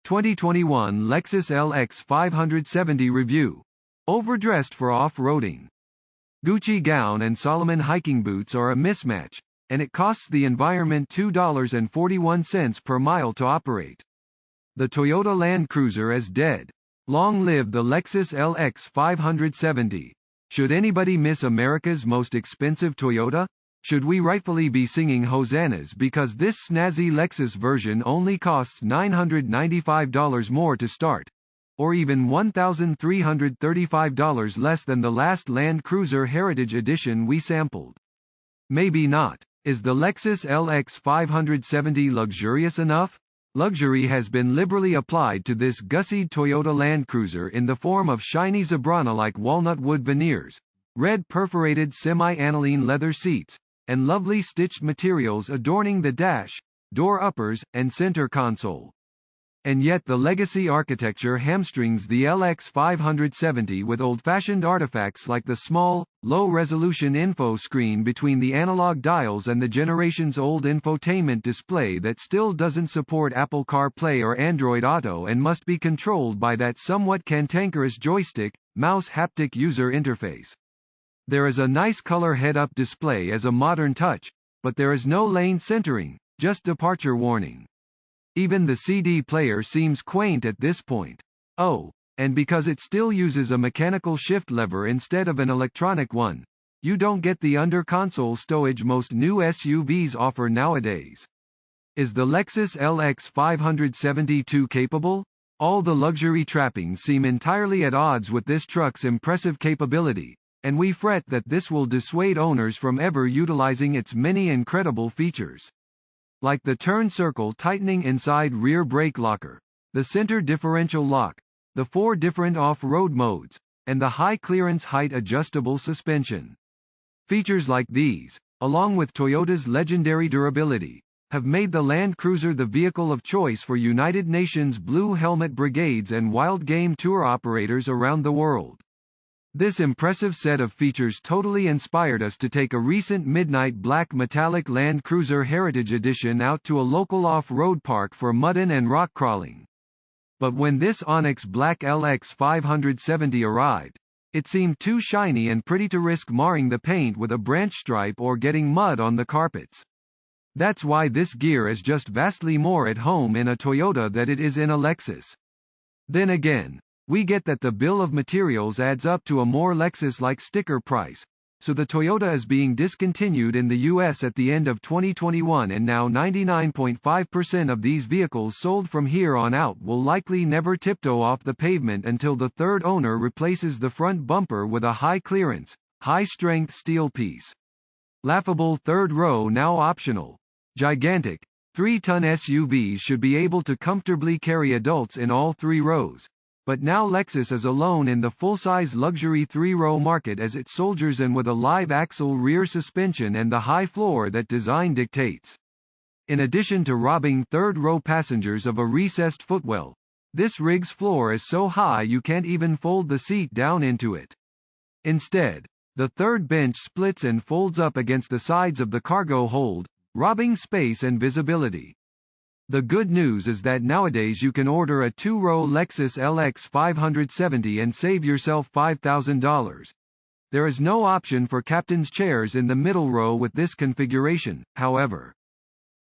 2021 Lexus LX570 Review. Overdressed for off-roading. Gucci gown and Solomon hiking boots are a mismatch, and it costs the environment $2.41 per mile to operate. The Toyota Land Cruiser is dead. Long live the Lexus LX570. Should anybody miss America's most expensive Toyota? Should we rightfully be singing hosannas because this snazzy Lexus version only costs $995 more to start? Or even $1,335 less than the last Land Cruiser Heritage Edition we sampled? Maybe not. Is the Lexus LX570 luxurious enough? Luxury has been liberally applied to this gussied Toyota Land Cruiser in the form of shiny Zebrana-like walnut wood veneers, red perforated semi-aniline leather seats, and lovely stitched materials adorning the dash, door uppers, and center console. And yet the legacy architecture hamstrings the LX570 with old-fashioned artifacts like the small, low-resolution info screen between the analog dials and the generations-old infotainment display that still doesn't support Apple CarPlay or Android Auto and must be controlled by that somewhat cantankerous joystick, mouse haptic user interface. There is a nice color head-up display as a modern touch, but there is no lane centering, just departure warning. Even the CD player seems quaint at this point. Oh, and because it still uses a mechanical shift lever instead of an electronic one, you don't get the under-console stowage most new SUVs offer nowadays. Is the Lexus LX570 capable? All the luxury trappings seem entirely at odds with this truck's impressive capability, and we fret that this will dissuade owners from ever utilizing its many incredible features. Like the turn circle tightening inside rear brake locker, the center differential lock, the 4 different off-road modes, and the high-clearance height adjustable suspension. Features like these, along with Toyota's legendary durability, have made the Land Cruiser the vehicle of choice for United Nations Blue Helmet Brigades and wild game tour operators around the world. This impressive set of features totally inspired us to take a recent midnight black metallic Land Cruiser Heritage Edition out to a local off-road park for mudding and rock crawling. But when this Onyx Black LX570 arrived, it seemed too shiny and pretty to risk marring the paint with a branch stripe or getting mud on the carpets. That's why this gear is just vastly more at home in a Toyota than it is in a Lexus. Then again, we get that the bill of materials adds up to a more Lexus-like sticker price, so the Toyota is being discontinued in the US at the end of 2021 and now 99.5% of these vehicles sold from here on out will likely never tiptoe off the pavement until the third owner replaces the front bumper with a high-clearance, high-strength steel piece. Laughable third row now optional. Gigantic, 3-ton SUVs should be able to comfortably carry adults in all 3 rows. But now Lexus is alone in the full-size luxury 3-row market as it soldiers in with a live-axle rear suspension and the high floor that design dictates. In addition to robbing third-row passengers of a recessed footwell, this rig's floor is so high you can't even fold the seat down into it. Instead, the third bench splits and folds up against the sides of the cargo hold, robbing space and visibility. The good news is that nowadays you can order a 2-row Lexus LX570 and save yourself $5,000. There is no option for captain's chairs in the middle row with this configuration, however.